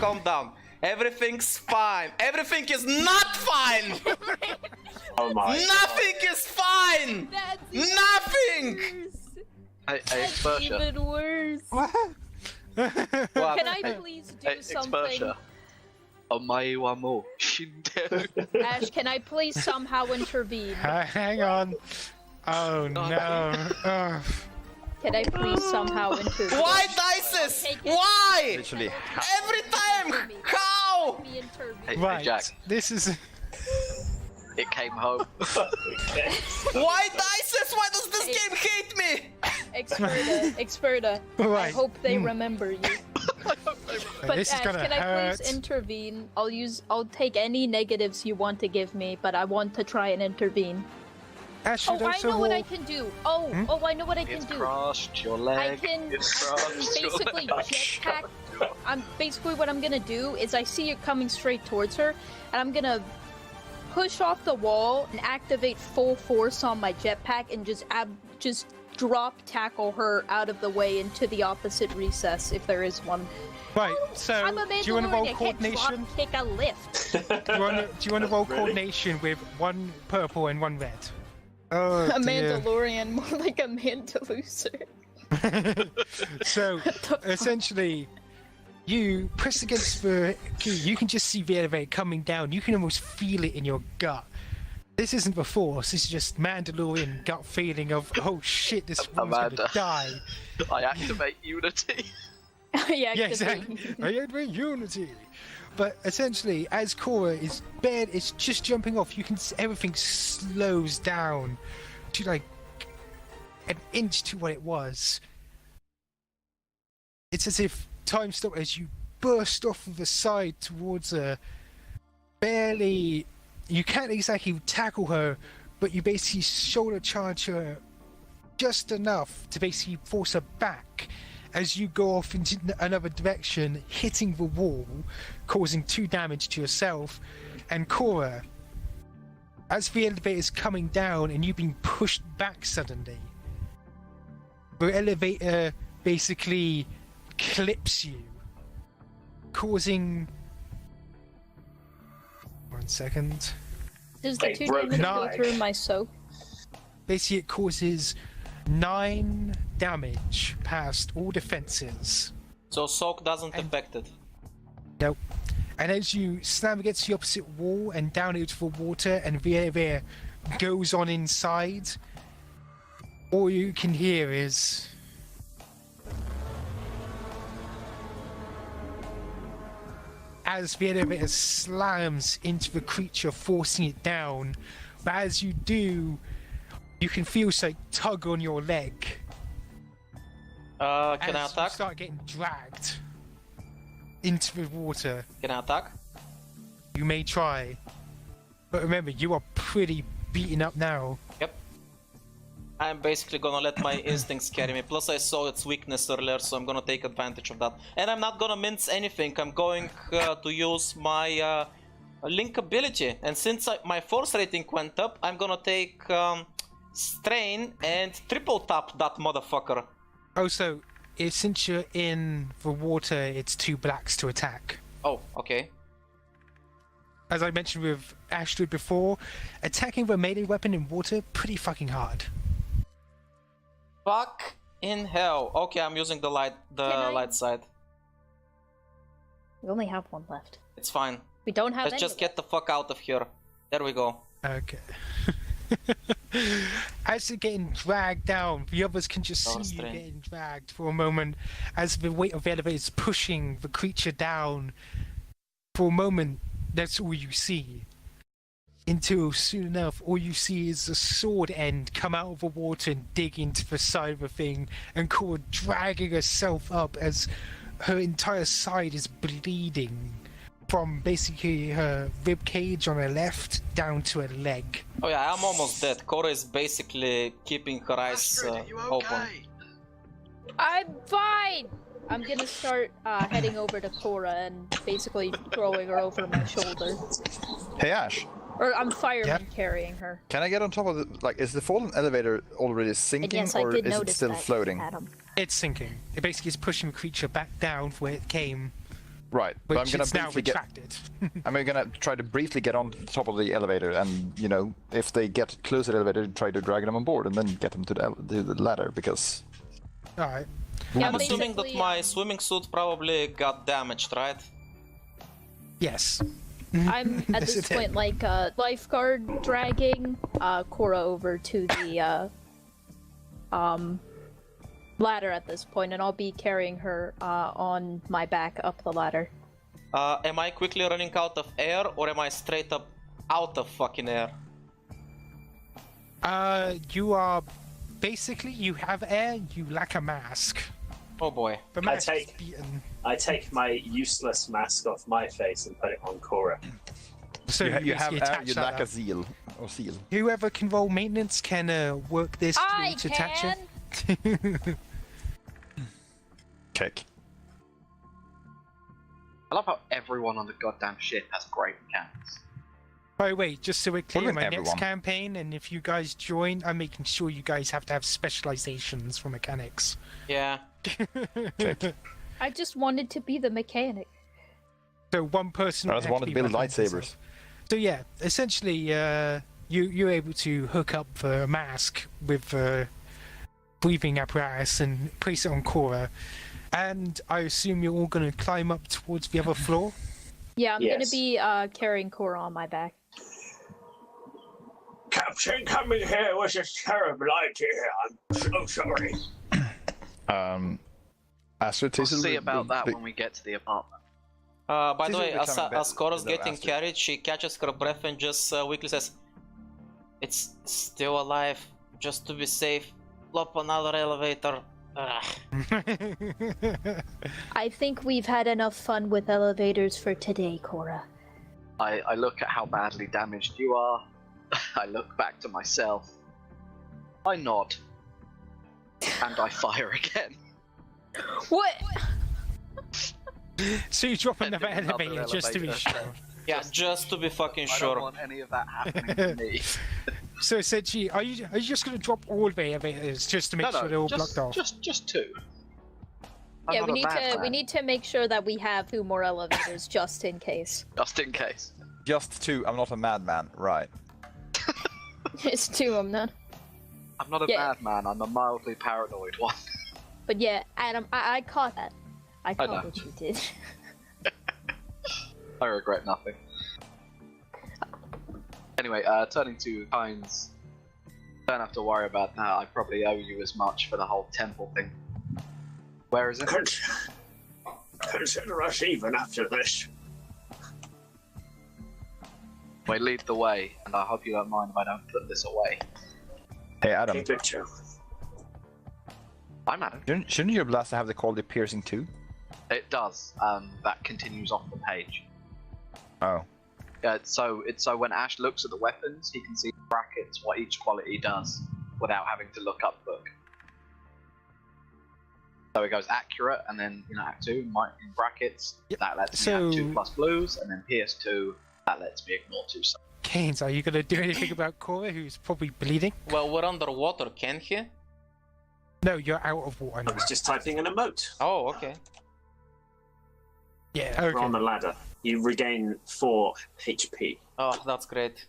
calm down. Everything's fine. Everything is not fine! Oh my Nothing is fine! That's Nothing! Hey, That's Experta. even worse. What? Can I please do something? Experta. Omae wa mo shinderu. Ash, can I please somehow intervene? Hang on. Oh no. Oh. Can I please somehow intervene? Why dices? Take it. Why? Literally. Every time! How? Let me intervene. Hey, Right. Jack, This is. it came home. Why dices? Why does this game hate me? Experta. I Right. hope they remember you. But This is Ash, gonna can I hurt. please intervene? I'll take any negatives you want to give me, but I want to try and intervene. Astrid Oh, I also know what I wore- can do. Oh, I know what I can It's do. crossed your I leg. can It's crossed your basically leg. jetpack. Basically what I'm gonna do is I see you coming straight towards her, and I'm gonna push off the wall and activate full force on my jetpack and just drop tackle her out of the way into the opposite recess if there is one. Right. So, I'm a do you want to roll Mandalorian. I can't coordination? drop kick a lift. Do you want to roll coordination with one purple and one red? Oh A dear. Mandalorian, more like a Mandalooser. So, essentially, you press against the key. You can just see the elevator coming down. You can almost feel it in your gut. This isn't the Force. This is just Mandalorian gut feeling of, oh shit, this one's gonna Amanda. die. I activate Unity. Yeah, Yeah, exactly. I had my unity. But essentially, as Korra is it's just jumping off. You can everything slows down to like an inch to what it was. It's as if time stopped as you burst off of the side towards her. Barely, you can't exactly tackle her, but you basically shoulder charge her just enough to basically force her back as you go off into another direction, hitting the wall, causing 2 damage to yourself. And Korra, as the elevator is coming down and you've been pushed back suddenly, the elevator basically clips you, causing... 1 second. Does the Like 2 broken damage go leg. through my soak? Basically, it causes 9 damage past all defenses. So soak doesn't affect it. Nope. And as you slam against the opposite wall and down into the water, and the elevator goes on inside, all you can hear is... as the elevator slams into the creature, forcing it down. But as you do, you can feel something tug on your leg. Can I as you attack? start getting dragged into the water. Can I attack? You may try. But remember, you are pretty beaten up now. Yep. I'm basically gonna let my instincts carry me. Plus I saw its weakness earlier, so I'm gonna take advantage of that. And I'm not gonna mince anything. I'm going to use my link ability. And since my force rating went up, I'm gonna take strain and triple tap that motherfucker. Oh, so since you're in the water, it's 2 blacks to attack. Oh, okay. As I mentioned with Astrid before, attacking with a melee weapon in water, pretty fucking hard. Fuck in hell. Okay, I'm using the light light side. We only have 1 left. It's fine. We don't have Let's any just left. get the fuck out of here. There we go. Okay. As you're getting dragged down, the others can just Don't see you strain. getting dragged for a moment as the weight of the elevator is pushing the creature down. For a moment, that's all you see. Until soon enough, all you see is the sword end come out of the water and dig into the side of the thing, and Korra dragging herself up as her entire side is bleeding from basically her rib cage on her left down to her leg. Oh yeah, I'm almost dead. Korra is basically keeping her eyes Astrid, are you open. okay? I'm fine! I'm gonna start heading over to Korra and basically throwing her over my shoulder. Hey Ash, Or I'm fireman Yep. carrying her. can I get on top of the... Like, is the fallen elevator already And sinking, yes, I or did is it notice still that, floating? Adam. It's sinking. It basically is pushing the creature back down from where it came. Right, but I'm which gonna it's now briefly get. retracted. I'm gonna try to briefly get on the top of the elevator, and you know, if they get close to the elevator, try to drag them on board, and then get them to the ladder. Because Alright. Yeah, I'm assuming that basically, my swimming suit probably got damaged, right? Yes. I'm at This this is it. point like lifeguard dragging Cora over to the ladder at this point, and I'll be carrying her on my back up the ladder. Am I quickly running out of air, or am I straight up out of fucking air? You are basically, you have air, you lack a mask. Oh boy. The I mask is take- beaten. I take my useless mask off my face and put it on Cora. So you have basically air, attach you that lack a up. seal or seal. Whoever can roll maintenance can work this I to attach can. it. Kick. I love how everyone on the goddamn ship has great mechanics. By the way, just so we're clear, with my next everyone? campaign, and if you guys join, I'm making sure you guys have to have specializations for mechanics. Yeah. I just wanted to be the mechanic. So one person. I would just have wanted to build referenced lightsabers. themselves. So yeah, essentially, you're able to hook up a mask with breathing apparatus and place it on Cora, and I assume you're all going to climb up towards the other floor. Yeah, I'm gonna Yes. be carrying Cora on my back. Captain, coming here was a terrible idea. I'm so sorry. Astrid, We'll this is see the- about that the- when we get to the apartment. By the This way, will become as Cora's better, getting Astrid. carried, she catches her breath and just weakly says, "It's still alive. Just to be safe, lop another elevator." Ugh. I think we've had enough fun with elevators for today, Cora. I look at how badly damaged you are. I look back to myself. I nod. And I fire again. What? So you drop And another another elevator just to be elevator. sure. Yeah, just to be fucking I sure. don't want any of that happening to me. So essentially, are you just going to drop all the elevators just to make sure they're all blocked off? just two. I'm Yeah, not we a need to madman, make sure that we have 2 more elevators just in case. just in case. Just two. I'm not a madman, right? It's 2 of them then. I'm not a Yeah. madman. I'm a mildly paranoid one. But yeah, Adam, I caught that. I know. caught what you did. I regret nothing. Anyway, turning to Kains. Don't have to worry about that. I probably owe you as much for the whole temple thing. Where is it? Consider us even after this. We lead the way, and I hope you don't mind if I don't put this away. Hey, Adam. Keep it too. I'm Adam. Shouldn't your blaster have the quality piercing too? It does. That continues off the page. Oh. So when Ash looks at the weapons, he can see in brackets what each quality does without having to look up book. So it goes accurate, and then Act 2 might in brackets. Yep. That lets me So- have 2 plus blues, and then PS2 that lets me ignore 2. Kains, are you going to do anything about Cora, who's probably bleeding? Well, we're underwater, can he? No, you're out of water I now. was just typing an emote. Oh, okay. Yeah, We're on okay. the ladder. You regain 4 HP. Oh, that's great.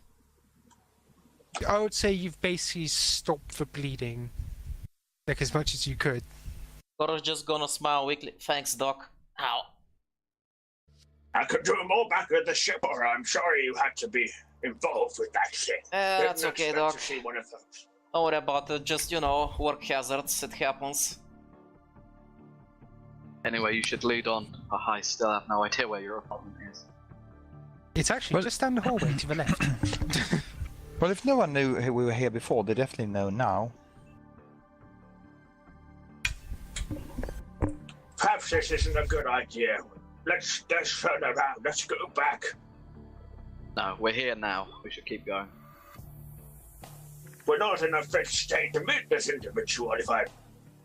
I would say you've basically stopped the bleeding, like as much as you could. Cora's just gonna smile weakly. Thanks, Doc. Ow. I could do more back at the ship, or I'm sorry you had to be involved with that shit. That's Didn't okay, expect Doc. to see one of those. Don't worry about it. Just, work hazards. It happens. Anyway, you should lead on. Oh, I still have no idea where your apartment is. It's actually Well- just down the hallway to the left. Well, if no one knew we were here before, they definitely know now. Perhaps this isn't a good idea. Let's turn around. Let's go back. No, we're here now. We should keep going. We're not in a fit state to meet this individual,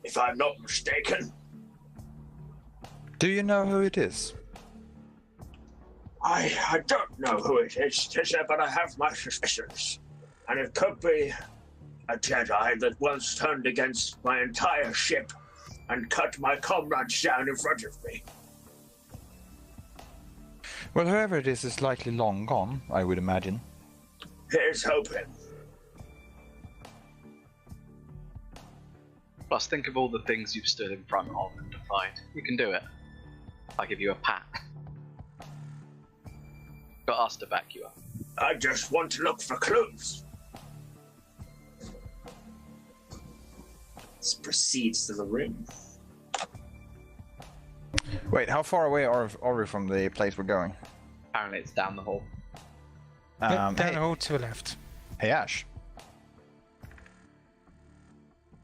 if I'm not mistaken. Do you know who it is? I don't know who it is, Tisha, but I have my suspicions. And it could be a Jedi that once turned against my entire ship and cut my comrades down in front of me. Well, whoever it is likely long gone, I would imagine. Here's hoping. Plus, think of all the things you've stood in front of and defied. You can do it. I give you a pat. Got us to back you up. I just want to look for clues. Let's proceed to the room. Wait, how far away are we from the place we're going? Apparently it's down the hall. Down Hey, the hall to the left. hey Ash.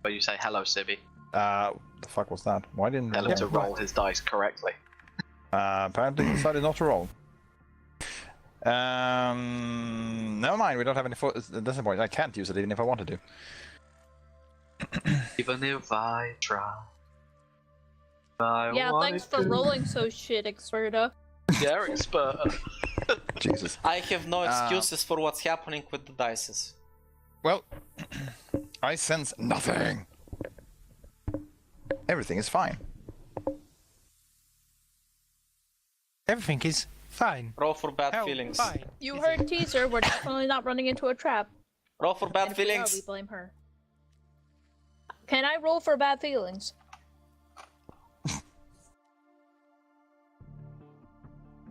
But you say hello, Sibby. The fuck was that? Why didn't Tell him to roll his dice correctly. Apparently he decided not to roll. Never mind, we don't have any that's the point. I can't use it even if I wanted to. Even if I try. Yeah, thanks for rolling so shit, Experta. Yeah, Experta. Jesus. I have no excuses for what's happening with the dices. Well, I sense nothing. Everything is fine. Everything is fine. Roll for bad Hell, feelings. fine. You heard teaser, we're definitely not running into a trap. Roll for bad And if we are, feelings. we blame her. Can I roll for bad feelings?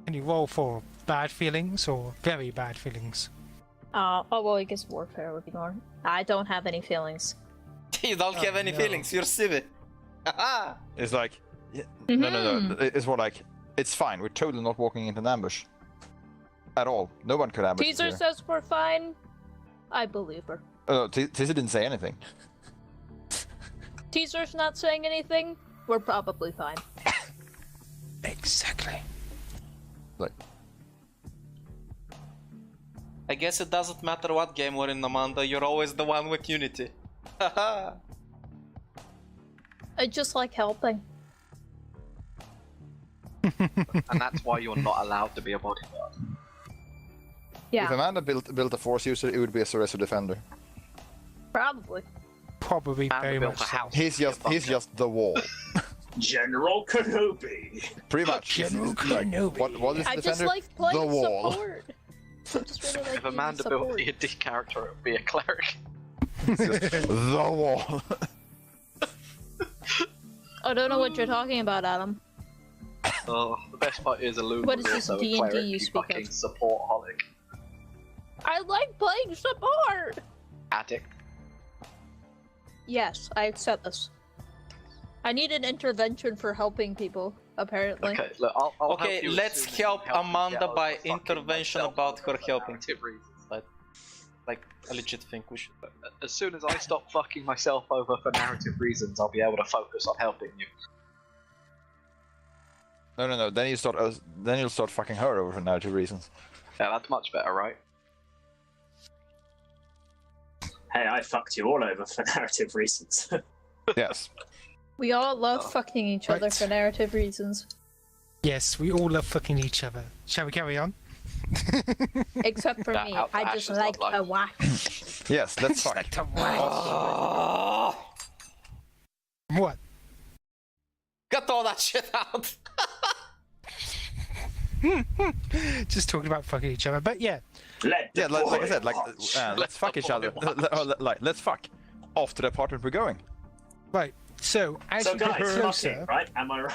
Can you roll for bad feelings or very bad feelings? Oh well, I guess warfare would be more. I don't have any feelings. You don't have any no. feelings. You're Sibby. Haha. It's like, no. It's more like, it's fine. We're totally not walking into an ambush. At all. No one could ambush us Teaser here. says we're fine. I believe her. Teaser didn't say anything. Teaser's not saying anything. We're probably fine. Exactly. Like, I guess it doesn't matter what game we're in, Amanda. You're always the one with unity. Haha. I just like helping. And that's why you're not allowed to be a bodyguard. Yeah, if Amanda built a force user, it would be a Surrender Defender. probably. Probably very built much a so. house. He's just the wall. General Kenobi. Pretty much. General Kenobi. What is I Defender? just like playing the wall. support. I just really like If being Amanda built support. a D&D character, it would be a cleric. The wall. I don't know what you're talking about, Adam. Oh, the best part is Aleni What is was this also a D&D cleric, you you speak of? fucking support-holic. I like playing support! Addict. Yes, I accept this. I need an intervention for helping people, apparently. Okay, look, I'll Okay, help you as let's soon as you help me Amanda get over by fucking intervention myself about her for helping narrative people. reasons. Like, I legit think we should. As soon as I stop fucking myself over for narrative reasons, I'll be able to focus on helping you. No. Then you'll start fucking her over for narrative reasons. Yeah, that's much better, right? Hey, I fucked you all over for narrative reasons. Yes. We all love fucking each other Right. for narrative reasons. Yes, we all love fucking each other. Shall we carry on? Except for That me. out- I Ash just is like not to like- watch. Yes, let's fuck. What? Got all that shit out. Just talking about fucking each other, but yeah. Yeah, like I said, Let let's fuck the each other. boy Let's fuck off to the apartment we're going. Right, so as So you get guys, closer, fucking, right? Am I right?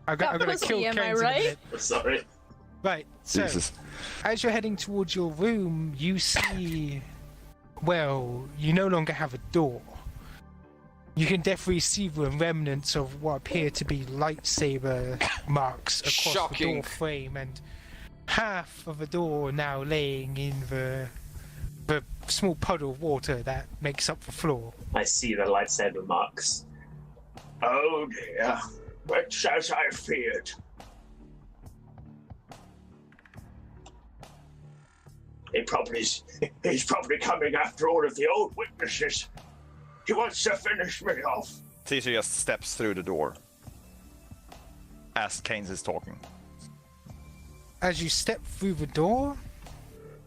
I'm That gonna pussy, kill am I Kains in a right? minute. Sorry. Right, so Jesus. as you're heading towards your room, you see, well, you no longer have a door. You can definitely see the remnants of what appear to be lightsaber marks across the Shocking. door frame, and half of the door now laying in the small puddle of water that makes up the floor. I see the lightsaber marks. Oh dear. Which as I feared. He's probably coming after all of the old witnesses. He wants to finish me off. Caesar just steps through the door as Kains is talking. As you step through the door,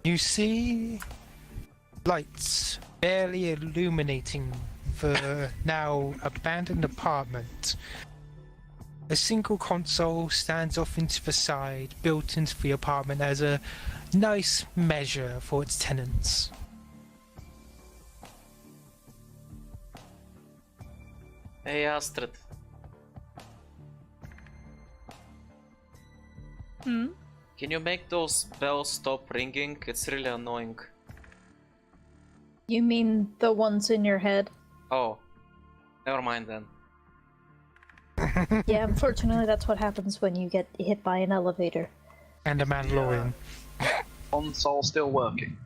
you see lights barely illuminating the now abandoned apartment. A single console stands off into the side, built into the apartment as a nice measure for its tenants. Hey Astrid. Hmm? Can you make those bells stop ringing? It's really annoying. You mean the ones in your head? Oh. Never mind then. Yeah, unfortunately that's what happens when you get hit by an elevator. And a Mandalorian. Console still working.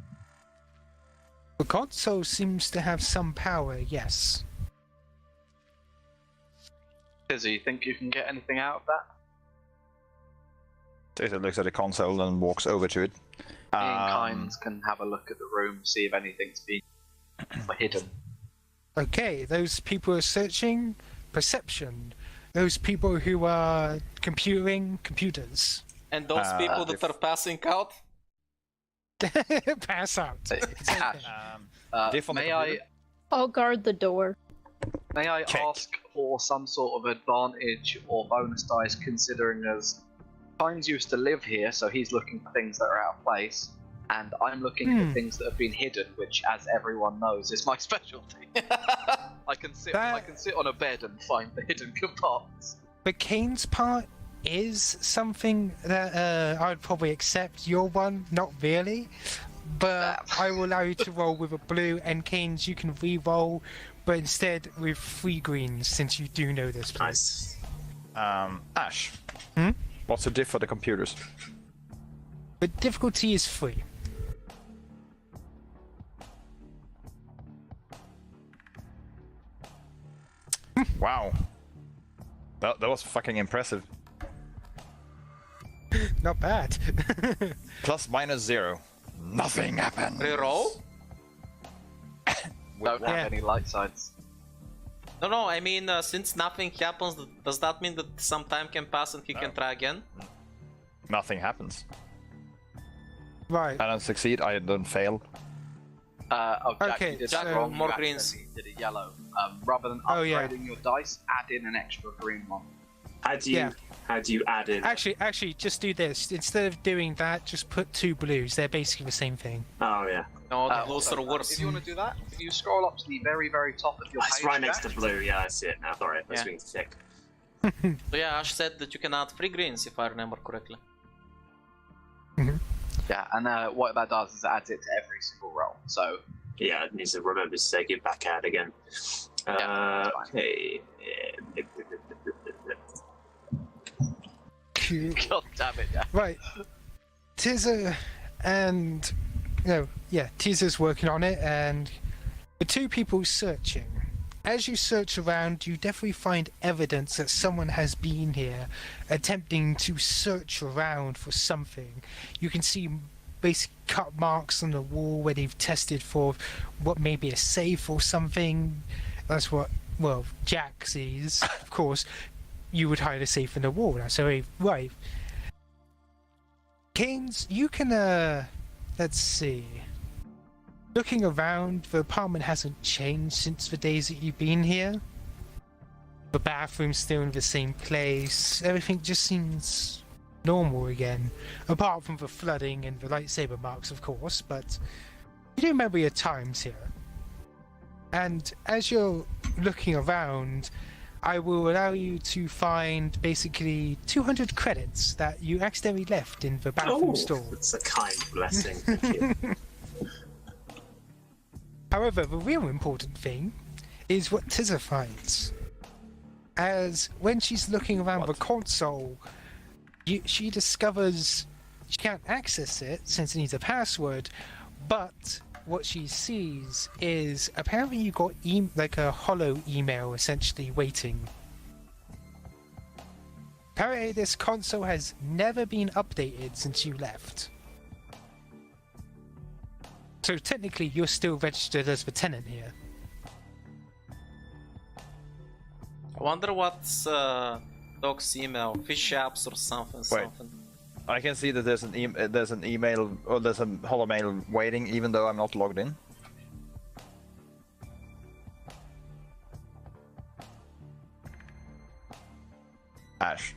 The console seems to have some power, yes. Fizzy, you think you can get anything out of that? Taser looks at the console and walks over to it. Me and Kains can have a look at the room, see if anything's been hidden. Okay, those people are searching perception. Those people who are computing computers. And those people that are passing out? Pass out. Diff on the May I computer? I'll guard the door. may I Check. ask for some sort of advantage or bonus dice, considering as Kains used to live here, so he's looking for things that are out of place, and I'm looking for things that have been hidden, which, as everyone knows, is my specialty. I can sit on a bed and find the hidden compartments. The Kains part is something that I'd probably accept. Your one, not really. But I will allow you to roll with a blue, and Kains, you can re-roll, but instead with 3 greens, since you do know this place. Nice. Ash. Hmm? What's the diff for the computers? The difficulty is 3. Wow. That was fucking impressive. Not bad. Plus minus 0. Nothing happened. Reroll? Don't have Yeah. any light sides. No, I mean, since nothing happens, does that mean that some time can pass and he can try again? Nothing happens. Right. I don't succeed, I don't fail. Jack, Okay, you did Jack, that wrong. more You greens. accidentally did a yellow. Rather than Oh, yeah. upgrading your dice, add in an extra green one. How do you add in? Actually, just do this. Instead of doing that, just put 2 blues. They're basically the same thing. Oh yeah, No, the blues Also, are worse. If you want to do that, if you scroll up to the very, very top of your it's page, right next Jack, to blue. Yeah, I see it now. Sorry, I was Yeah. being sick. So yeah, Ash said that you can add 3 greens if I remember correctly. Yeah, and what that does is it adds it to every single roll. So Yeah, it needs to remember to take it back out again. Yeah, that's fine. Okay. God damn it, Jack. Right. Tizza and Tizza's working on it, and the 2 people searching. As you search around, you definitely find evidence that someone has been here, attempting to search around for something. You can see basic cut marks on the wall where they've tested for what may be a safe or something. That's what, well, Jack sees. Of course, you would hide a safe in the wall. Now, so, right. Kains, you can, let's see. Looking around, the apartment hasn't changed since the days that you've been here. The bathroom's still in the same place. Everything just seems normal again. Apart from the flooding and the lightsaber marks, of course, but you do remember your times here. And as you're looking around, I will allow you to find basically 200 credits that you accidentally left in the bathroom Oh, stall. it's a kind blessing. Thank you. However, the real important thing is what Tizza finds. As when she's looking around the console, she discovers she can't access it since it needs a password, but what she sees is apparently you got like a hollow email essentially waiting. Apparently this console has never been updated since you left. So technically you're still registered as the tenant here. I wonder what's Doc's email, Fishy apps or something. I can see that there's an email or there's a hollow mail waiting, even though I'm not logged in. Ash.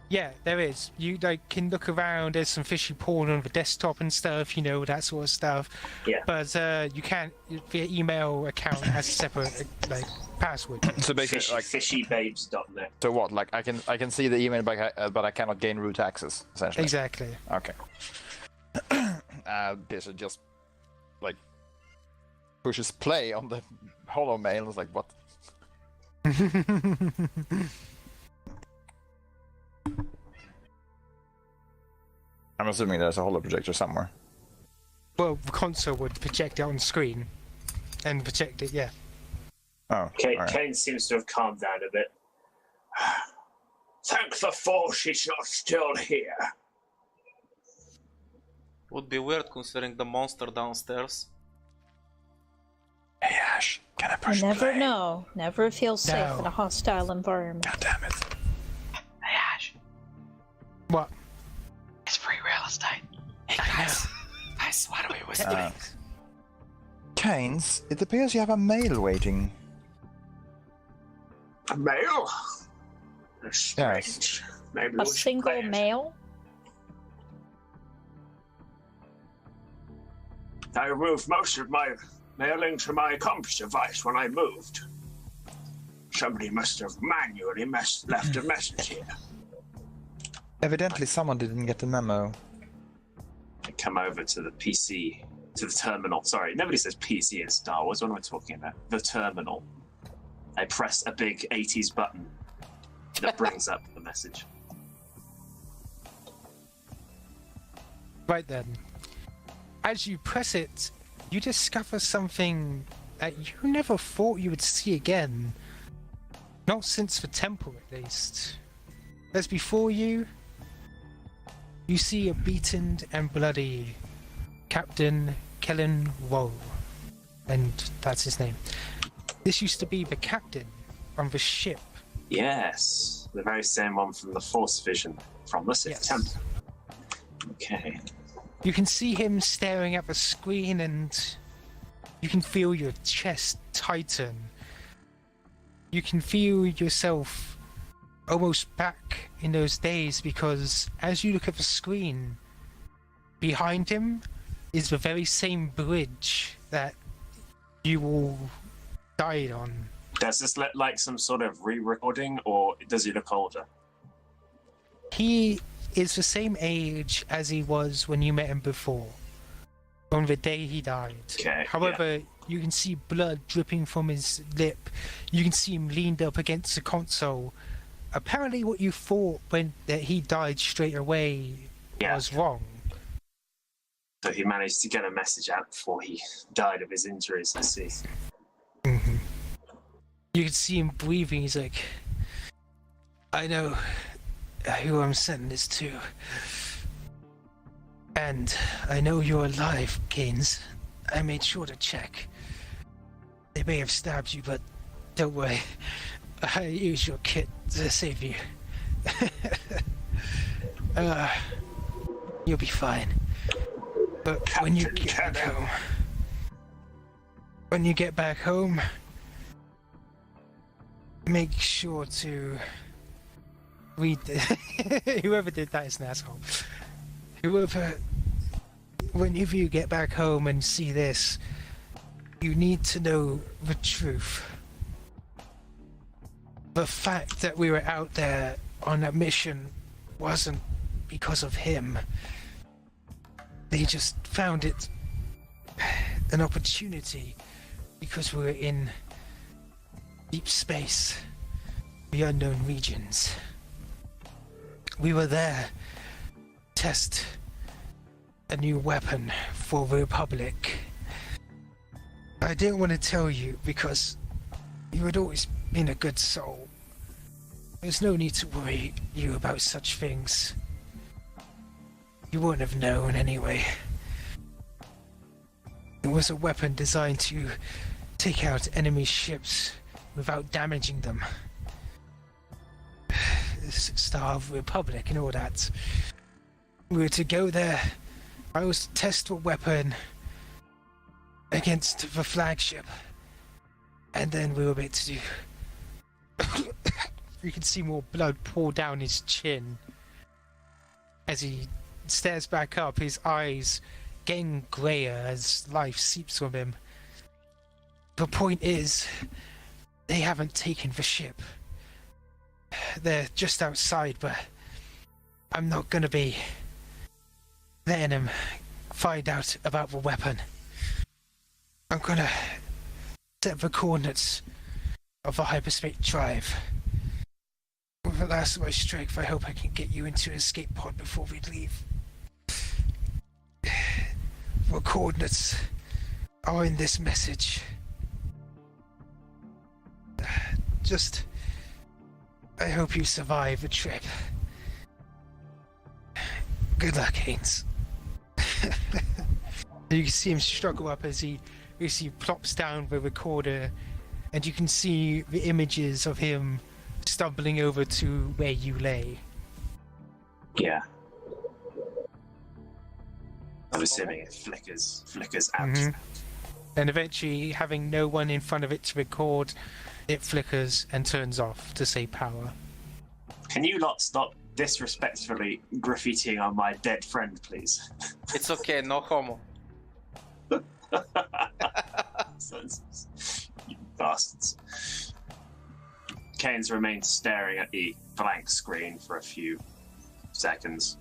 Yeah, there is. You can look around. There's some fishy porn on the desktop and stuff. That sort of stuff. Yeah. But you can't. Via email account has a separate password. So basically, like Fishybabes.net. so what? Like I can see the email, but I cannot gain root access. Essentially. Exactly. Okay. This just like pushes play on the holo mail. It's like what? I'm assuming there's a holo projector somewhere. Well, the console would project it on screen, and project it. Yeah. Oh. Okay, alright. Kains seems to have calmed down a bit. Thank the Force she's not still here. Would be weird considering the monster downstairs. Hey Ash, can I You push never play? know. Never feel safe No. in a hostile environment. God damn it. Hey Ash, What? it's free real estate. Hey guys, what are we whispering? Kains, it appears you have a mail waiting. A mail? That's strange. Maybe A we should single play it. male? I removed most of my mailing to my computer device when I moved. Somebody must have manually left a message here. Evidently someone didn't get the memo. I come over to the PC, to the terminal. Sorry, nobody says PC in Star Wars. What am I talking about? The terminal. I press a big 80s button that brings up the message. Right then. As you press it, you discover something that you never thought you would see again. Not since the temple, at least. As before you, you see a beaten and bloody Captain Kellen Woe. And that's his name. This used to be the captain on the ship. Yes, the very same one from the Force Vision from the Sith Yes. Temple. Okay. You can see him staring at the screen and you can feel your chest tighten. You can feel yourself almost back in those days because as you look at the screen, behind him is the very same bridge that you all died on. Does this look like some sort of re-recording, or does he look older? He is the same age as he was when you met him before, on the day he died. Okay, However, you can see blood dripping from his lip. You can see him leaned up against the console. Apparently what you thought when that he died straight away was wrong. So he managed to get a message out before he died of his injuries, I see. Mm-hmm. You can see him breathing. He's like, I know who I'm sending this to. And I know you're alive, Kains. I made sure to check. They may have stabbed you, but don't worry. I used your kit to save you. You'll be fine. But when you get back home... When you get back home... Make sure to... read the... Whoever did that is an asshole. Whenever you get back home and see this, you need to know the truth. The fact that we were out there on a mission wasn't because of him. They just found it an opportunity because we were in deep space, the unknown regions. We were there to test a new weapon for the Republic. I didn't want to tell you because you had always been a good soul. There's no need to worry you about such things. You wouldn't have known anyway. It was a weapon designed to take out enemy ships without damaging them. Star of the Republic and all that. We were to go there. I was to test the weapon against the flagship. And then we were able to you can see more blood pour down his chin. As he stares back up, his eyes getting greyer as life seeps from him. The point is, they haven't taken the ship. They're just outside, but I'm not gonna be letting him find out about the weapon. I'm gonna set the coordinates of the hyperspace drive. With the last of my strength, I hope I can get you into an escape pod before we leave. The coordinates are in this message. Just... I hope you survive the trip. Good luck, Kains. You can see him struggle up as he plops down the recorder, and you can see the images of him stumbling over to where you lay. Yeah. I'm assuming it flickers out. Mm-hmm. And eventually, having no one in front of it to record, it flickers and turns off to say power. Can you not stop disrespectfully graffitiing on my dead friend, please? It's okay, no homo. You bastards. Kains remains staring at the blank screen for a few seconds.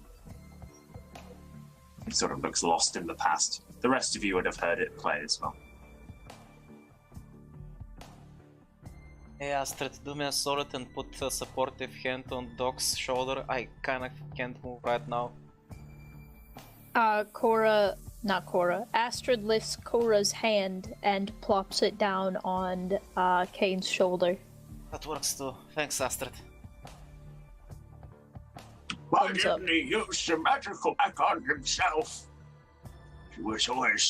He sort of looks lost in the past. The rest of you would have heard it play as well. Hey Astrid, do me a solid and put a supportive hand on Doc's shoulder. I kinda can't move right now. Astrid lifts Cora's hand and plops it down on Kane's shoulder. That works too. Thanks, Astrid. Why didn't he use the magical back on himself? He was always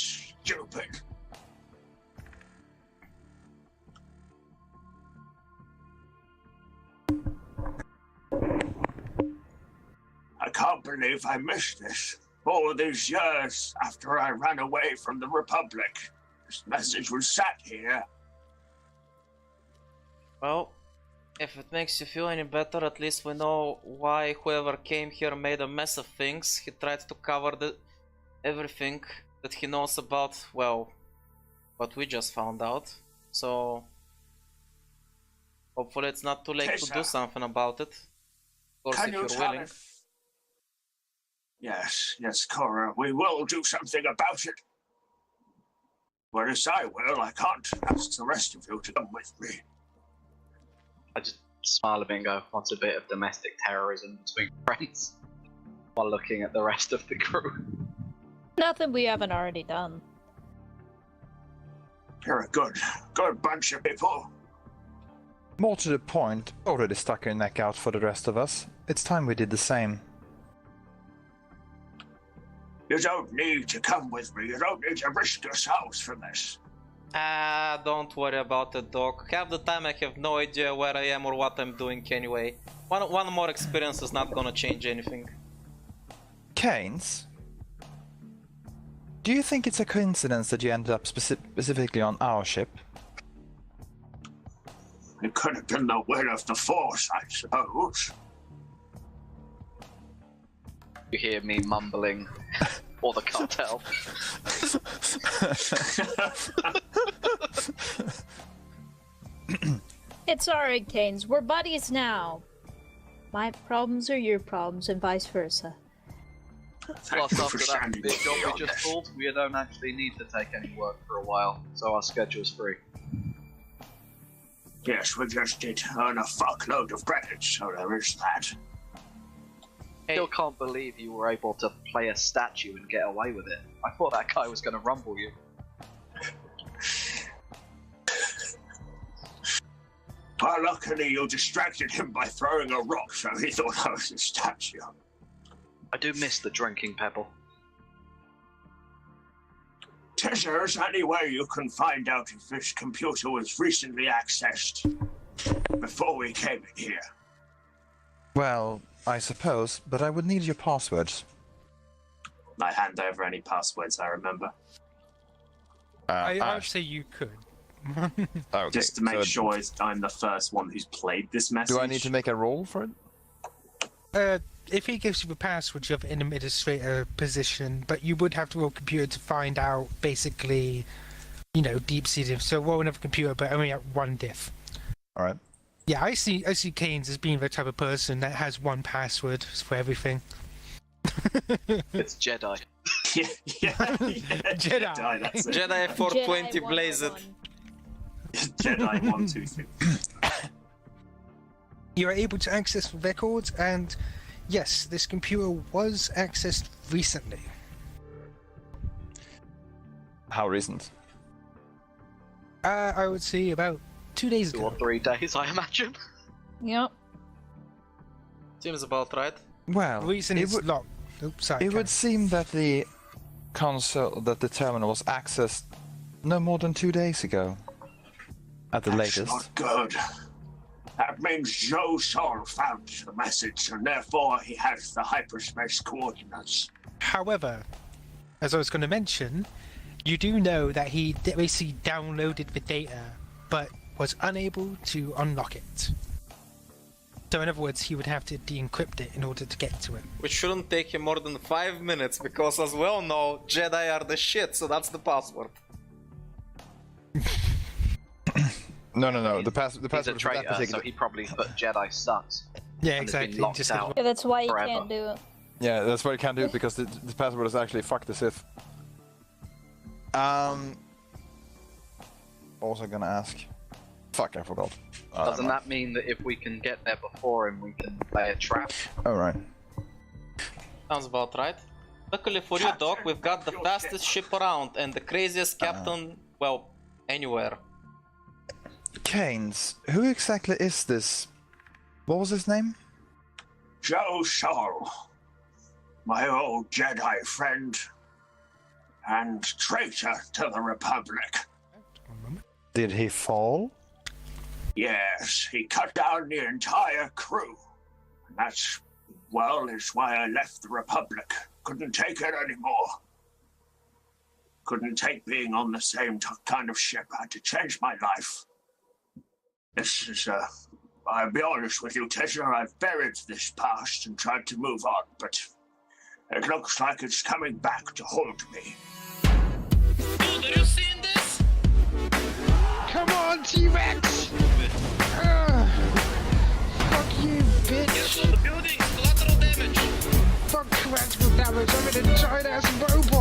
stupid. I can't believe I missed this. All these years after I ran away from the Republic. This message was sat here. Well, if it makes you feel any better, at least we know why whoever came here made a mess of things. He tried to cover everything that he knows about, well, what we just found out. So, hopefully it's not too late to do something about it. Of course, Can if you you're tell willing. if... Yes, Cora, we will do something about it. Whereas I will, I can't ask the rest of you to come with me. I just smile a bit and go, what's a bit of domestic terrorism between friends? While looking at the rest of the crew. Nothing we haven't already done. You're a good bunch of people. More to the point, already stuck your neck out for the rest of us. It's time we did the same. You don't need to come with me. You don't need to risk yourselves for this. Don't worry about it, Doc. Half the time I have no idea where I am or what I'm doing anyway. One more experience is not gonna change anything. Kains? Do you think it's a coincidence that you ended up specifically on our ship? It could have been the will of the Force, I suppose. You hear me mumbling, or the cartel. It's alright, Kains. We're buddies now. My problems are your problems, and vice versa. Thank Plus, you after for that standing big with job me we on just this. pulled, we don't actually need to take any work for a while, so our schedule's free. Yes, we just did earn a fuckload of credits, so there is that. Still can't believe you were able to play a statue and get away with it. I thought that guy was going to rumble you. Well, luckily you distracted him by throwing a rock, so he thought I was a statue. I do miss the drinking pebble. Is there any way you can find out if this computer was recently accessed before we came in here? Well, I suppose, but I would need your passwords. I hand over any passwords I remember. I'd say you could. Okay, Just to make so sure I'm the first one who's played this message. Do I need to make a roll for it? If he gives you the password, you have an administrator position, but you would have to roll computer to find out, basically, you know, deep-seated. So roll another computer, but only at one diff. All right. Yeah, I see Kains as being the type of person that has one password for everything. It's Jedi. yeah, Jedi. That's it. Jedi 420 Jedi blaze it. 101. Jedi 1, 2, 3. You are able to access records, and yes, this computer was accessed recently. How recent? I would say about 2 days 2 ago. or 3 days, I imagine. Yep. Seems about right. Well, The reason it's locked. Oops, sorry. it Ken. would seem that the console, that the terminal was accessed no more than 2 days ago, at the That's latest. not good. That means Joe Sol found the message, and therefore he has the hyperspace coordinates. However, as I was going to mention, you do know that he basically downloaded the data, but was unable to unlock it. So in other words, he would have to de-encrypt it in order to get to it. Which shouldn't take him more than 5 minutes, because as we all know, Jedi are the shit, so that's the password. No. The password He's a for that traitor, so particular. he probably put Jedi sucks. Yeah, And has been exactly. locked Just out. Yeah, that's why you Forever. can't do it. Yeah, that's what you can't do because the password is actually fuck the Sith. Also gonna ask. Fuck, I forgot. Doesn't that mean that if we can get there before him, we can play a trap? All right. Sounds about right. Luckily for you, Doc, we've got the fastest ship around and the craziest captain, well, anywhere. Kains, who exactly is this? What was his name? Joe Sol, my old Jedi friend, and traitor to the Republic. One moment. Did he fall? Yes, he cut down the entire crew. And that's, well, is why I left the Republic. Couldn't take it anymore. Couldn't take being on the same kind of ship. I had to change my life. This is, I'll be honest with you, Tessa, I've buried this past and tried to move on, but it looks like it's coming back to haunt me. Dude, are you seeing this? Come on, T-Rex! Fuck you, bitch! Yes, on the building, collateral damage. Fuck collateral damage, I'm an giant-ass robot!